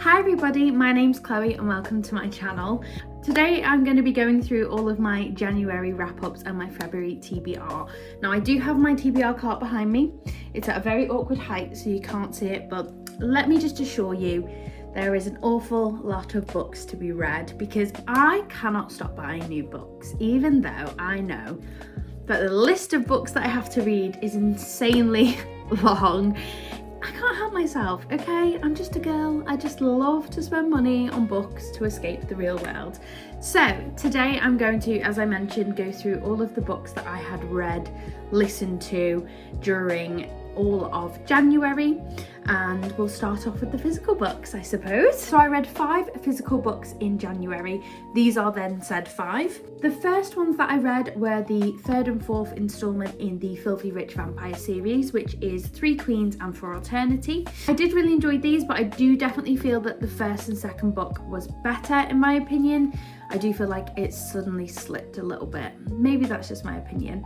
Hi everybody, my name's Chloe and welcome to my channel. Today I'm going to be going through all of my January wrap-ups and my February TBR. Now I do have my TBR cart behind me. It's at a very awkward height so you can't see it, but let me just assure you there is an awful lot of books to be read because I cannot stop buying new books, even though I know that the list of books that I have to read is insanely long. I can't help myself, okay? I'm just a girl. I just love to spend money on books to escape the real world. So today I'm going to, as I mentioned, go through all of the books that I had read, listened to during all of January, and we'll start off with the physical books, I suppose. So I read 5 physical books in January. These are then said 5. The first ones that I read were the 3rd and 4th installment in the Filthy Rich Vampire series, which is 3 Queens and For Eternity. I did really enjoy these, but I do definitely feel that the first and second book was better in my opinion. I do feel like it's suddenly slipped a little bit. Maybe that's just my opinion.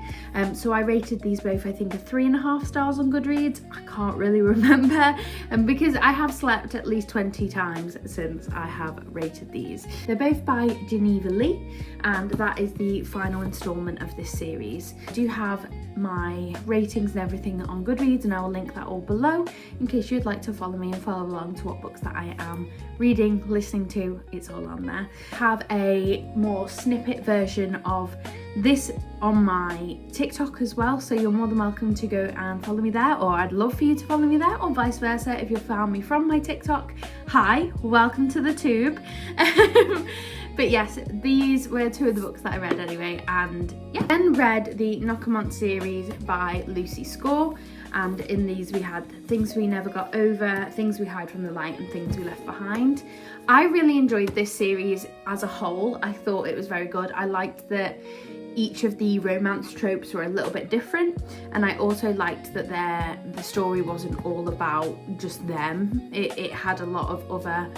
So I rated these both, I think, a 3.5 stars on Goodreads. I can't really remember, because I have slept at least 20 times since I have rated these. They're both by Geneva Lee, and that is the final installment of this series. I do have my ratings and everything on Goodreads, and I will link that all below in case you'd like to follow me and follow along to what books that I am reading, listening to. It's all on there. I have a more snippet version of this on my TikTok as well, so you're more than welcome to go and follow me there, or I'd love for you to follow me there, or vice versa if you found me from my TikTok. Hi, welcome to the tube. But yes, these were 2 of the books that I read anyway, and yeah. Then read the Knockamont series by Lucy Score, and in these we had Things We Never Got Over, Things We Hide From the Light, and Things We Left Behind. I really enjoyed this series as a whole. I thought it was very good. I liked that each of the romance tropes were a little bit different, and I also liked that the story wasn't all about just them. It had a lot of other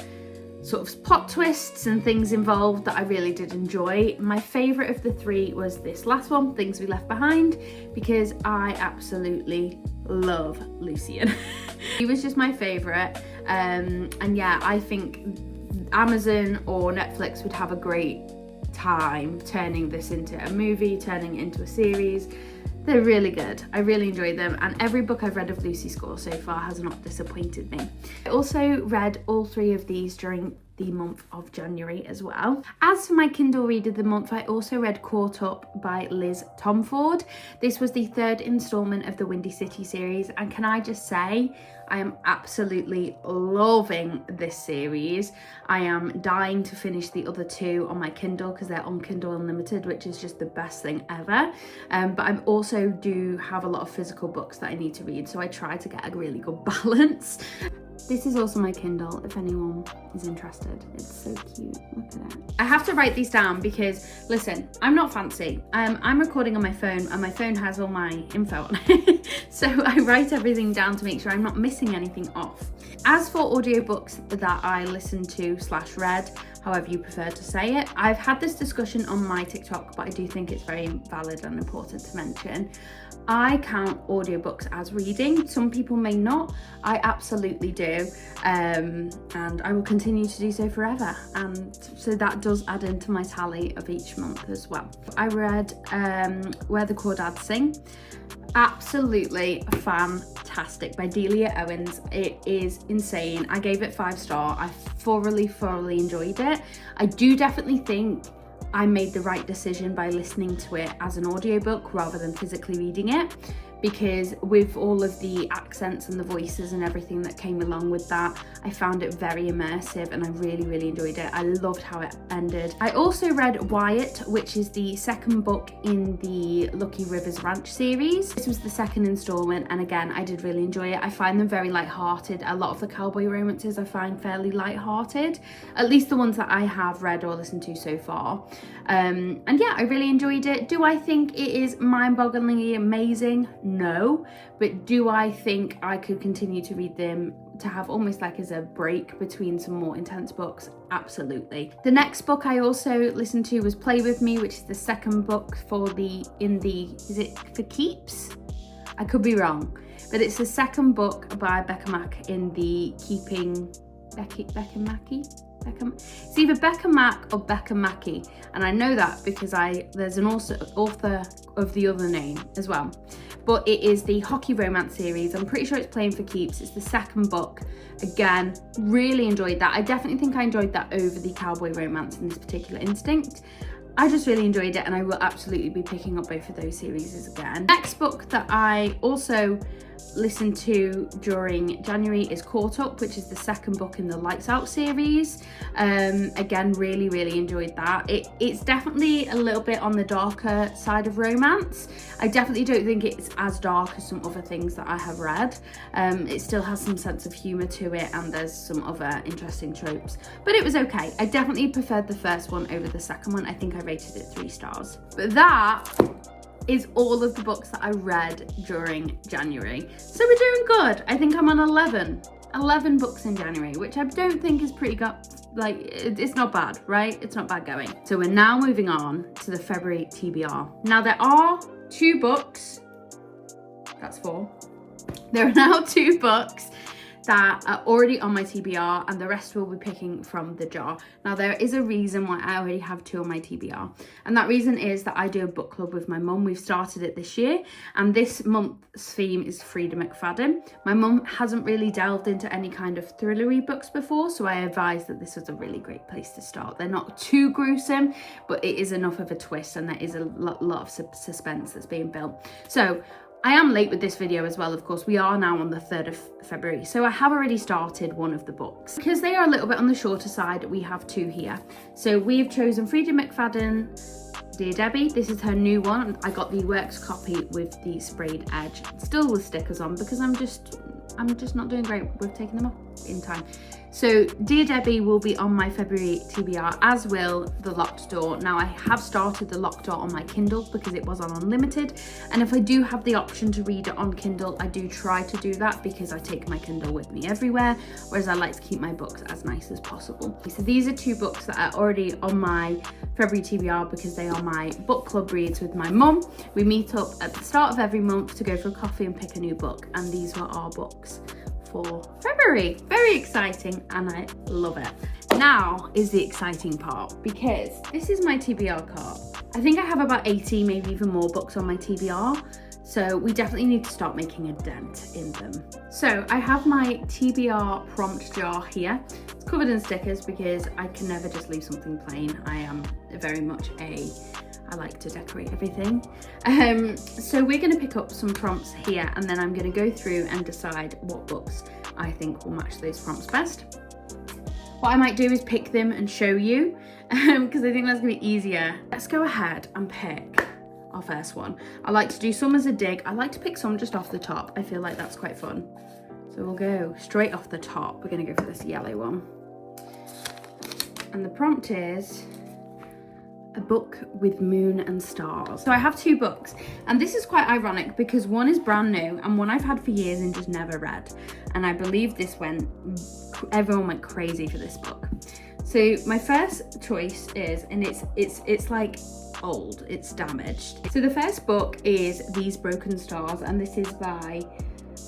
sort of plot twists and things involved that I really did enjoy. My favourite of the 3 was this last one, Things We Left Behind, because I absolutely love Lucian. He was just my favourite, and yeah, I think Amazon or Netflix would have a great time turning this into a movie, turning it into a series. They're really good. I really enjoyed them, and every book I've read of Lucy Score so far has not disappointed me. I also read all 3 of these during the month of January as well. As for my Kindle Read of the Month, I also read Caught Up by Liz Tomford. This was the 3rd installment of the Windy City series, and can I just say, I am absolutely loving this series. I am dying to finish the other 2 on my Kindle because they're on Kindle Unlimited, which is just the best thing ever. But I also do have a lot of physical books that I need to read, so I try to get a really good balance. This is also my Kindle, if anyone is interested. It's so cute, look at it. I have to write these down because, listen, I'm not fancy. I'm recording on my phone, and my phone has all my info on it. So I write everything down to make sure I'm not missing anything off. As for audiobooks that I listened to / read, however you prefer to say it, I've had this discussion on my TikTok, but I do think it's very valid and important to mention. I count audiobooks as reading. Some people may not. I absolutely do, and I will continue to do so forever, and so that does add into my tally of each month as well. I read Where the Crawdads Sing. Absolutely fantastic, by Delia Owens. It is insane. I gave it 5 stars. I thoroughly enjoyed it. I do definitely think I made the right decision by listening to it as an audiobook rather than physically reading it, because with all of the accents and the voices and everything that came along with that, I found it very immersive and I really enjoyed it. I loved how it ended. I also read Wyatt, which is the 2nd book in the Lucky Rivers Ranch series. This was the 2nd installment, and again, I did really enjoy it. I find them very light-hearted. A lot of the cowboy romances I find fairly light-hearted, at least the ones that I have read or listened to so far. And yeah, I really enjoyed it. Do I think it is mind-bogglingly amazing? No, but do I think I could continue to read them to have almost like as a break between some more intense books? Absolutely. The next book I also listened to was Play With Me, which is the 2nd book is it For Keeps? I could be wrong, but it's the 2nd book by Becca Mack in the Keeping It's either Becca Mack or Becca Mackey, and I know that because there's an author of the other name as well. But it is the hockey romance series. I'm pretty sure it's playing for keeps. It's the second book. Again, really enjoyed that. I definitely think I enjoyed that over the cowboy romance in this particular instinct. I just really enjoyed it, and I will absolutely be picking up both of those series again. Next book that I also listened to during January is Caught Up, which is the second book in the Lights Out series. Again, really enjoyed that. It's definitely a little bit on the darker side of romance. I definitely don't think it's as dark as some other things that I have read. It still has some sense of humour to it, and there's some other interesting tropes, but it was okay. I definitely preferred the first one over the second one. I think I rated it 3 stars. But that is all of the books that I read during January. So we're doing good. I think I'm on 11 books in January, which I don't think is pretty good. Like, it's not bad, right? It's not bad going. So we're now moving on to the February TBR. Now there are 2 books, that's 4. There are now 2 books that are already on my TBR, and the rest will be picking from the jar. Now there is a reason why I already have 2 on my TBR, and that reason is that I do a book club with my mum. We've started it this year, and this month's theme is Frida McFadden. My mum hasn't really delved into any kind of thrillery books before, so I advised that this was a really great place to start. They're not too gruesome, but it is enough of a twist, and there is a lot of suspense that's being built. So I am late with this video as well, of course. We are now on the 3rd of February, so I have already started one of the books. Because they are a little bit on the shorter side, we have 2 here. So we've chosen Frida McFadden, Dear Debbie. This is her new one. I got the works copy with the sprayed edge, still with stickers on, because I'm just not doing great with taking them off in time. So Dear Debbie will be on my February TBR, as will The Locked Door. Now I have started The Locked Door on my Kindle because it was on unlimited, and if I do have the option to read it on Kindle, I do try to do that because I take my Kindle with me everywhere, whereas I like to keep my books as nice as possible. So these are 2 books that are already on my February TBR because they are my book club reads with my mum. We meet up at the start of every month to go for a coffee and pick a new book, and these were our books for February. Very exciting, and I love it. Now is the exciting part, because this is my TBR cart. I think I have about 80, maybe even more books on my TBR, so we definitely need to start making a dent in them. So I have my TBR prompt jar here. It's covered in stickers because I can never just leave something plain. I am very much I like to decorate everything. So we're going to pick up some prompts here, and then I'm going to go through and decide what books I think will match those prompts best. What I might do is pick them and show you, because I think that's going to be easier. Let's go ahead and pick our first one. I like to do some as a dig. I like to pick some just off the top. I feel like that's quite fun. So we'll go straight off the top. We're going to go for this yellow one. And the prompt is a book with moon and stars. So I have 2 books, and this is quite ironic because one is brand new and one I've had for years and just never read, and I believe everyone went crazy for this book. So my first choice is, and it's like old, it's damaged. So the first book is These Broken Stars, and this is by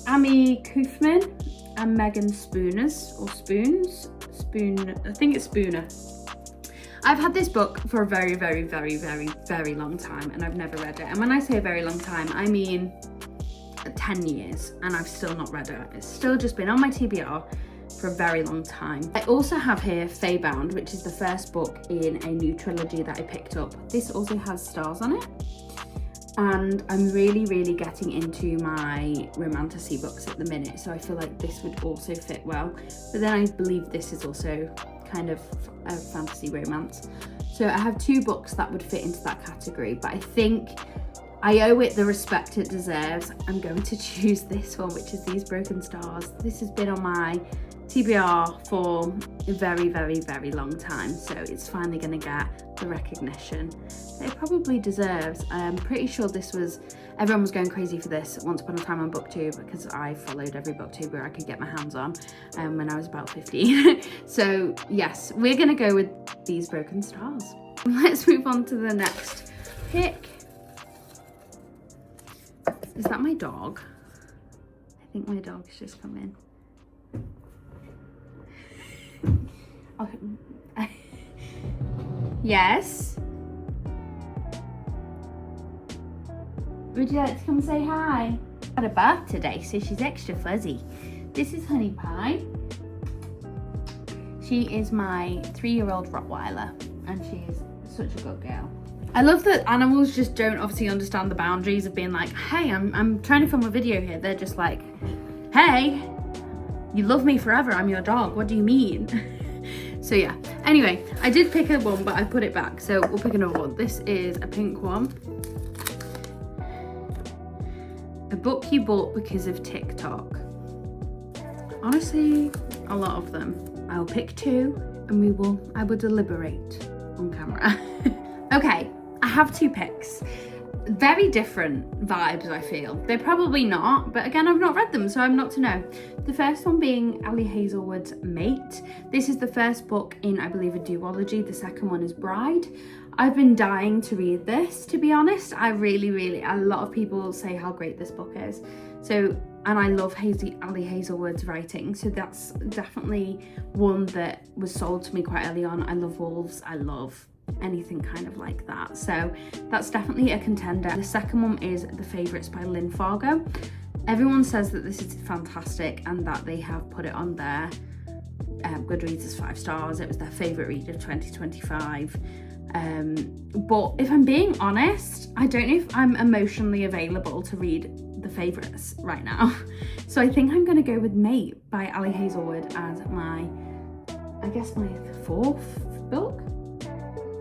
Amy Kaufman and Megan Spooners, or Spoons? I think it's Spooner. I've had this book for a very long time, and I've never read it. And when I say a very long time, I mean 10 years, and I've still not read it. It's still just been on my TBR for a very long time. I also have here Feybound, which is the first book in a new trilogy that I picked up. This also has stars on it, and I'm really getting into my romantasy books at the minute, so I feel like this would also fit well. But then I believe this is also kind of a fantasy romance. So I have 2 books that would fit into that category, but I think I owe it the respect it deserves. I'm going to choose this one, which is These Broken Stars. This has been on my TBR for a very long time, so it's finally going to get the recognition it probably deserves. I'm pretty sure everyone was going crazy for this once upon a time on BookTube, because I followed every BookTuber I could get my hands on when I was about 15. So yes, we're going to go with These Broken Stars. Let's move on to the next pick. Is that my dog? I think my dog's just come in. Yes? Would you like to come say hi? Had a bath today, so she's extra fuzzy. This is Honey Pie. She is my 3-year-old Rottweiler, and she is such a good girl. I love that animals just don't obviously understand the boundaries of being like, hey, I'm trying to film a video here. They're just like, hey, you love me forever, I'm your dog, what do you mean? So yeah, anyway, I did pick a one, but I put it back, so we'll pick another one. This is a pink one. A book you bought because of TikTok. Honestly, a lot of them. I'll pick 2 and I will deliberate on camera. Okay, I have 2 picks. Very different vibes, I feel. They're probably not, but again, I've not read them, so I'm not to know. The first one being Ali Hazelwood's Mate. This is the first book in, I believe, a duology. The second one is Bride. I've been dying to read this, to be honest. A lot of people say how great this book is. And I love Ali Hazelwood's writing, so that's definitely one that was sold to me quite early on. I love wolves, I love anything kind of like that, so that's definitely a contender. The second one is The Favourites by Lynn Fargo. Everyone says that this is fantastic and that they have put it on their Goodreads as 5 stars. It was their favourite read of 2025. But if I'm being honest, I don't know if I'm emotionally available to read The Favourites right now. So I think I'm going to go with Mate by Ali Hazelwood as my 4th book.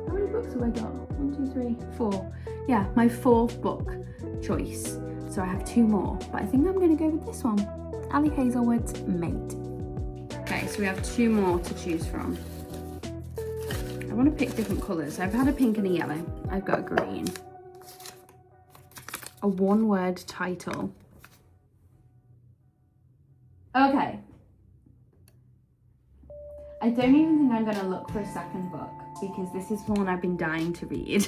How many books have I got? 1, 2, 3, 4. Yeah, my 4th book choice. So I have 2 more, but I think I'm going to go with this one. Ali Hazelwood's Mate. Okay, so we have 2 more to choose from. I want to pick different colours. I've had a pink and a yellow. I've got a green. A 1-word title. Okay. I don't even think I'm going to look for a second book because this is one I've been dying to read.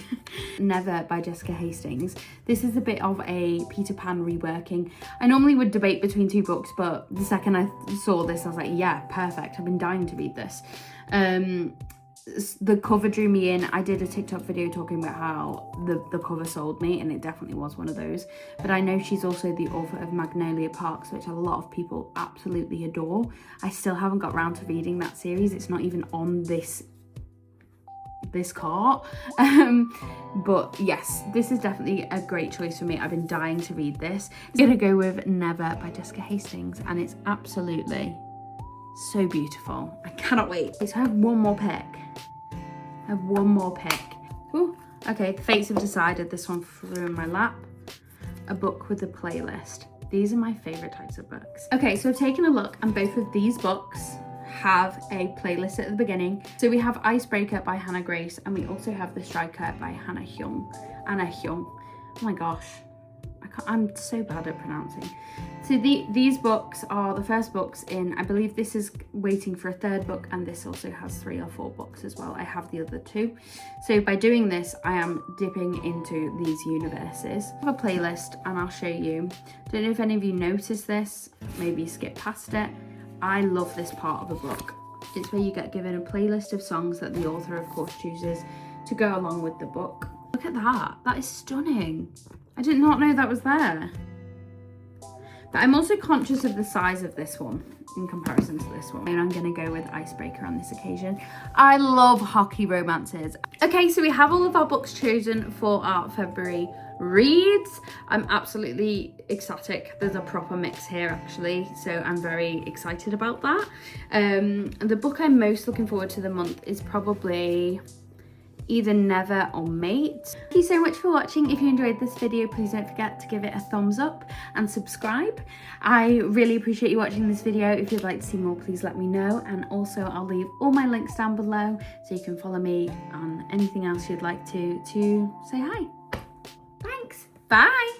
Never by Jessica Hastings. This is a bit of a Peter Pan reworking. I normally would debate between 2 books, but the second I saw this, I was like, yeah, perfect. I've been dying to read this. The cover drew me in. I did a TikTok video talking about how the cover sold me, and it definitely was one of those. But I know she's also the author of Magnolia Parks, which a lot of people absolutely adore. I still haven't got round to reading that series. It's not even on this cart. But yes, this is definitely a great choice for me. I've been dying to read this. I'm gonna go with Never by Jessica Hastings, and it's absolutely so beautiful. I cannot wait. So I have one more pick. Ooh, okay, the fates have decided. This one flew in my lap. A book with a playlist. These are my favorite types of books. Okay, so I've taken a look, and both of these books have a playlist at the beginning. So we have Icebreaker by Hannah Grace, and we also have The Striker by Anna Hyung. Oh my gosh, I'm so bad at pronouncing. So these books are the first books in, I believe this is waiting for a 3rd book, and this also has 3 or 4 books as well. I have the other 2. So by doing this, I am dipping into these universes. I have a playlist, and I'll show you. Don't know if any of you noticed this, maybe skip past it. I love this part of the book. It's where you get given a playlist of songs that the author, of course, chooses to go along with the book. Look at that. That is stunning. I did not know that was there. But I'm also conscious of the size of this one in comparison to this one. And I'm gonna go with Icebreaker on this occasion. I love hockey romances. Okay, so we have all of our books chosen for our February reads. I'm absolutely ecstatic. There's a proper mix here actually, so I'm very excited about that. The book I'm most looking forward to the month is probably either Never or Mate. Thank you so much for watching. If you enjoyed this video, please don't forget to give it a thumbs up and subscribe. I really appreciate you watching this video. If you'd like to see more, please let me know. And also I'll leave all my links down below so you can follow me on anything else you'd like to say hi. Thanks, bye.